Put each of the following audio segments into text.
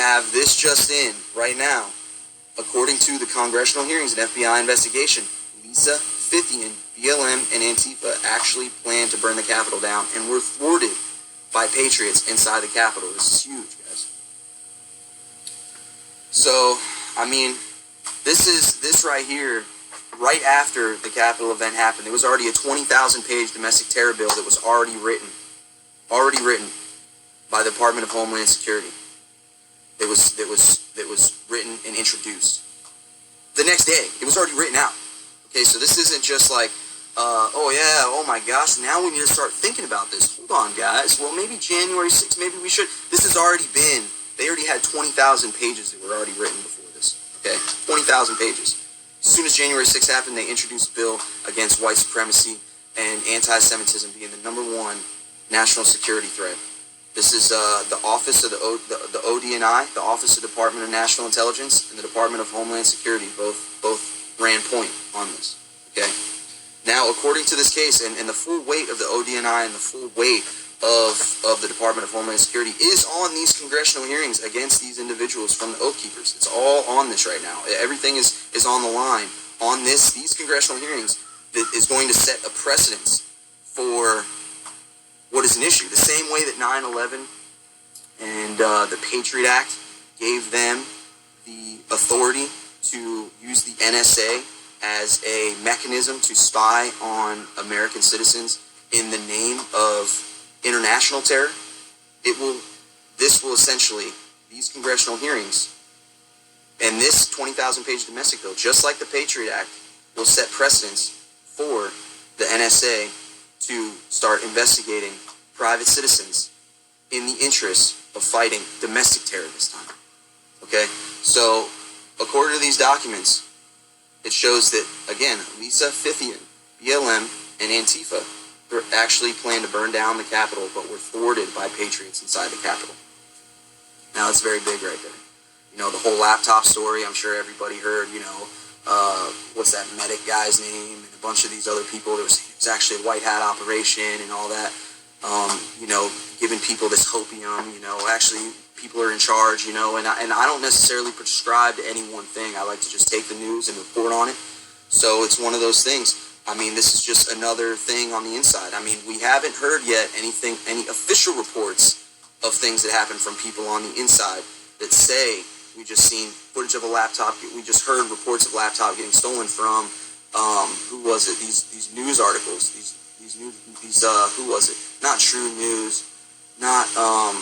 have this just in right now. According to the congressional hearings and FBI investigation, Lisa, Fithian, BLM, and Antifa actually planned to burn the Capitol down and were thwarted by Patriots inside the Capitol. This is huge, guys. So, I mean, this right here, right after the Capitol event happened, there was already a 20,000-page domestic terror bill that was already written by the Department of Homeland Security. That was written and introduced. The next day, it was already written out. Okay, so this isn't just like, oh yeah, oh my gosh, now we need to start thinking about this. Hold on, guys. Well, maybe January 6th, maybe we should. This has already been, they already had 20,000 pages that were already written before this. Okay, 20,000 pages. As soon as January 6th happened, they introduced a bill against white supremacy and anti-Semitism being the #1 national security threat. This is the Office of the ODNI, the Office of Department of National Intelligence, and the Department of Homeland Security both ran point on this. Okay. Now, according to this case, and the full weight of the ODNI and the full weight of the Department of Homeland Security is on these congressional hearings against these individuals from the Oath Keepers. It's all on this right now. Everything is on the line on these congressional hearings that is going to set a precedence for what is an issue. The same way that 9/11 and the Patriot Act gave them the authority to use the NSA as a mechanism to spy on American citizens in the name of international terror, this will essentially, these congressional hearings and this 20,000-page domestic bill, just like the Patriot Act, will set precedence for the NSA to start investigating private citizens in the interest of fighting domestic terror this time. Okay? So, according to these documents, it shows that, again, Lisa, Fithian, BLM, and Antifa actually planned to burn down the Capitol, but were thwarted by Patriots inside the Capitol. Now, it's very big right there. You know, the whole laptop story, I'm sure everybody heard, you know, what's that medic guy's name, and a bunch of these other people. It was actually a white hat operation and all that. You know, giving people this hopium, you know, actually people are in charge, you know, and I don't necessarily prescribe to any one thing. I like to just take the news and report on it. So it's one of those things. I mean, this is just another thing on the inside. I mean, we haven't heard yet any official reports of things that happen from people on the inside that say, we just seen footage of a laptop, we just heard reports of laptop getting stolen from, who was it, these news articles, who was it, not True News, not, oh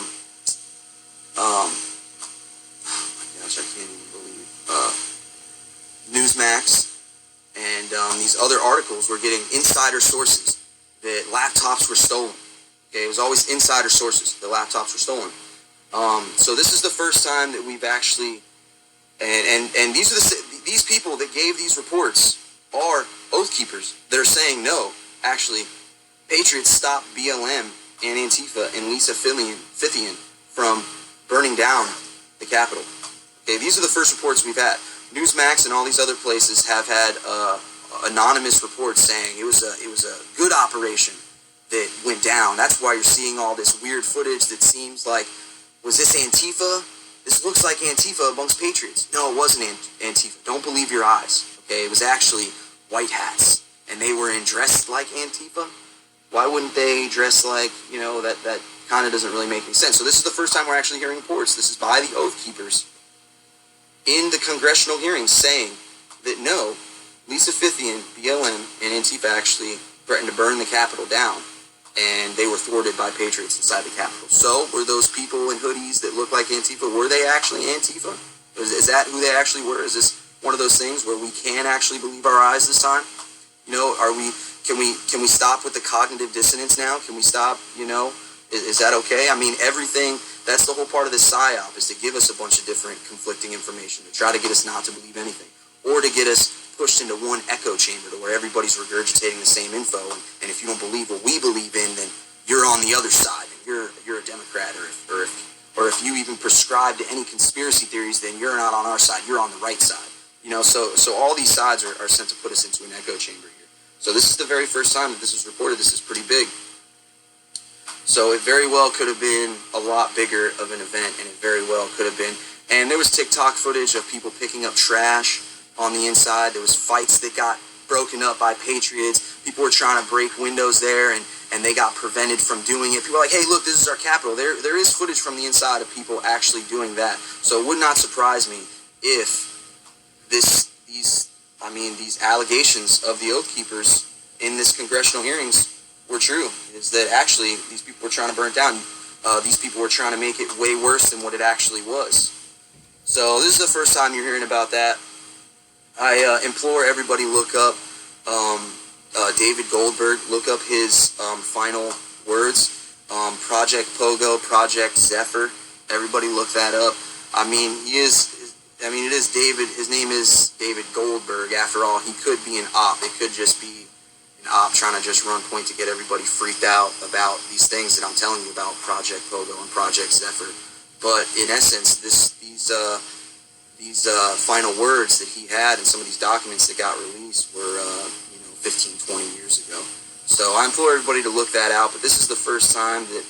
my gosh, I can't even believe, Newsmax, and these other articles were getting insider sources that laptops were stolen. Okay, it was always insider sources, the laptops were stolen. So this is the first time that we've actually, and these people that gave these reports are Oath Keepers that are saying, no, actually, Patriots stopped BLM and Antifa and Lisa Fithian from burning down the Capitol. Okay, these are the first reports we've had. Newsmax and all these other places have had anonymous reports saying it was a good operation that went down. That's why you're seeing all this weird footage that seems like, was this Antifa? This looks like Antifa amongst Patriots. No, it wasn't Antifa. Don't believe your eyes. Okay, it was actually white hats, and they were dressed like Antifa. Why wouldn't they dress like, you know, that kind of doesn't really make any sense. So this is the first time we're actually hearing reports. This is by the Oath Keepers in the congressional hearings saying that no, Lisa Fithian, BLM, and Antifa actually threatened to burn the Capitol down, and they were thwarted by Patriots inside the Capitol. So were those people in hoodies that look like Antifa, were they actually Antifa? Is that who they actually were? Is this one of those things where we can actually believe our eyes this time? You know, can we stop with the cognitive dissonance now? Can we stop, you know? Is that okay? I mean, everything, that's the whole part of this PSYOP, is to give us a bunch of different conflicting information, to try to get us not to believe anything, or to get us pushed into one echo chamber to where everybody's regurgitating the same info, and if you don't believe what we believe in, then you're on the other side, and you're a Democrat, or if you even prescribe to any conspiracy theories, then you're not on our side, you're on the right side. You know, so all these sides are sent to put us into an echo chamber here. So this is the very first time that this was reported. This is pretty big. So it very well could have been a lot bigger of an event, and it very well could have been. And there was TikTok footage of people picking up trash on the inside. There was fights that got broken up by Patriots. People were trying to break windows there, and they got prevented from doing it. People were like, hey, look, this is our Capitol. There is footage from the inside of people actually doing that. So it would not surprise me if these allegations of the Oath Keepers in this congressional hearings were true. Is that actually these people were trying to burn it down. These people were trying to make it way worse than what it actually was. So this is the first time you're hearing about that. I implore everybody look up David Goldberg. Look up his final words. Project Pogo, Project Zephyr. Everybody look that up. It is David. His name is David Goldberg. After all, he could be an op. It could just be an op trying to just run point to get everybody freaked out about these things that I'm telling you about Project Pogo and Project Zephyr. But in essence, these final words that he had and some of these documents that got released were 15, 20 years ago. So I implore everybody to look that out. But this is the first time that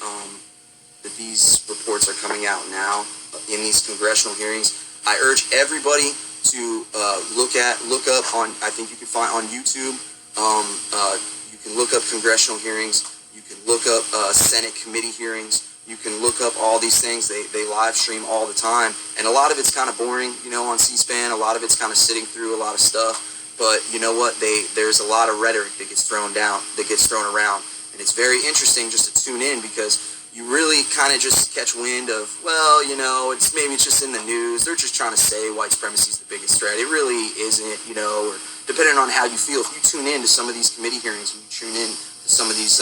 that these reports are coming out now in these congressional hearings. I urge everybody to look up on. I think you can find on YouTube. You can look up congressional hearings. You can look up Senate committee hearings. You can look up all these things. They live stream all the time, and a lot of it's kind of boring, on C-SPAN. A lot of it's kind of sitting through a lot of stuff. But you know what? There's a lot of rhetoric that gets thrown around, and it's very interesting just to tune in because you really kind of just catch wind of, it's just in the news. They're just trying to say white supremacy is the biggest threat. It really isn't, or depending on how you feel. If you tune in to some of these committee hearings, and you tune in to some of these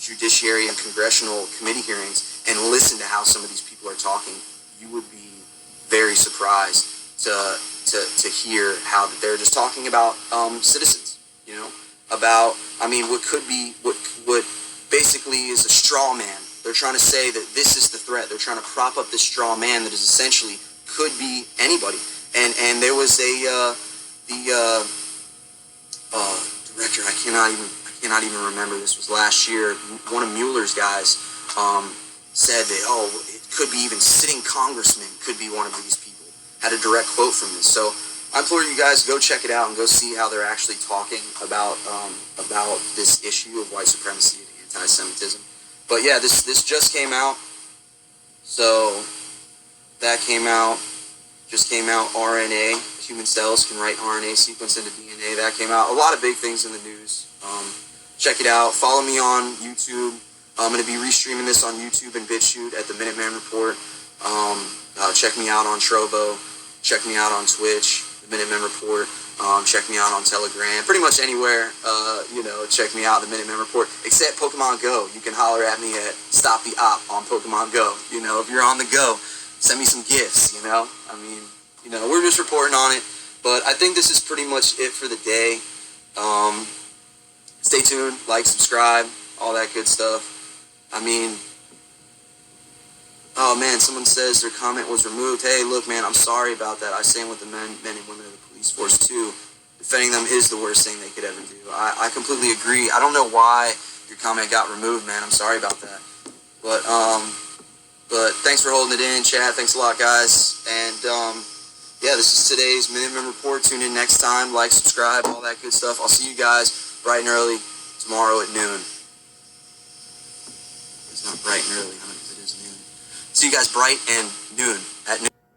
judiciary and congressional committee hearings, and listen to how some of these people are talking, you would be very surprised to hear how that they're just talking about citizens, about what basically is a straw man. They're trying to say that this is the threat. They're trying to prop up this straw man that is essentially could be anybody. And there was the director. I cannot even remember. This was last year. One of Mueller's guys said that it could be even sitting congressmen could be one of these people. Had a direct quote from this. So I implore you guys to go check it out and go see how they're actually talking about this issue of white supremacy and anti-Semitism. But yeah, this just came out. So that just came out. RNA, human cells can write RNA sequence into DNA. That came out. A lot of big things in the news. Check it out. Follow me on YouTube. I'm going to be restreaming this on YouTube and BitChute at the Minuteman Report. Check me out on TROVO. Check me out on Twitch, the Minuteman Report. Check me out on Telegram. Pretty much anywhere, check me out, the Minuteman Report. Except Pokemon Go. You can holler at me at Stop the Op on Pokemon Go. If you're on the go, send me some gifts, we're just reporting on it. But I think this is pretty much it for the day. Stay tuned, like, subscribe, all that good stuff. Oh man, someone says their comment was removed. Hey, look, man, I'm sorry about that. I stand with the men and women of the police force too. Defending them is the worst thing they could ever do. I completely agree. I don't know why your comment got removed, man. I'm sorry about that. But thanks for holding it in, chat. Thanks a lot, guys. And this is today's Minuteman Report. Tune in next time. Like, subscribe, all that good stuff. I'll see you guys bright and early tomorrow at noon. It's not bright and early, huh? Because it is noon. See you guys bright and noon.